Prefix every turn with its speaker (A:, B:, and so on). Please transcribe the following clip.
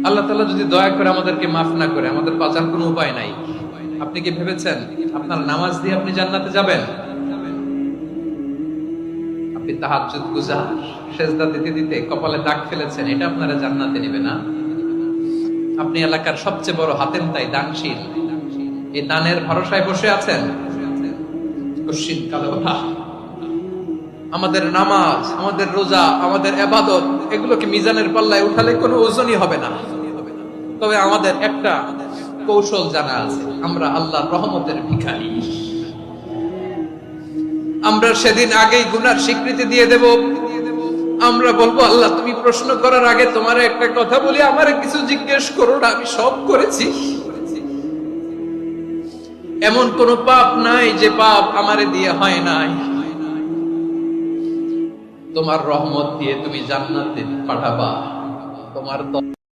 A: আল্লাহ তাআলা যদি দয়া করে আমাদেরকে মাফ না করে, আমাদের বাঁচার কোনো উপায় নাই। আপনি কি ভেবেছেন আপনার নামাজ দিয়ে আপনি জান্নাতে যাবেন? আপনি তাহাজ্জুদ গুজার, সেজদা দিতে দিতে কপালে দাগ ফেলেছেন, এটা আপনারা জান্নাতে নেবে না। আপনি এলাকার সবচেয়ে বড় হাতেম তাই দানশীল, এই দানের ভরসায় বসে আছেন। কশিন কালো আমাদের নামাজ, আমাদের রোজা, আমাদের ইবাদত, এগুলোকে মিজানের পাল্লায় উঠালে কোনো ওজনই হবে না। তবে আমাদের একটা কৌশল জানা আছে, আমরা আল্লাহর রহমতের ভিখারি। আমরা সেদিন আগেই গুনার স্বীকৃতি দিয়ে দেব। আমরা বলবো, আল্লাহ তুমি প্রশ্ন করার আগে তোমার একটা কথা বলি, আমারে কিছু জিজ্ঞেস করো না, আমি সব করেছি। এমন কোন পাপ নাই যে পাপ আমারে দিয়ে হয় নাই। তোমার রহমত দিয়ে তুমি জান্নাতে পাঠাবা। তোমার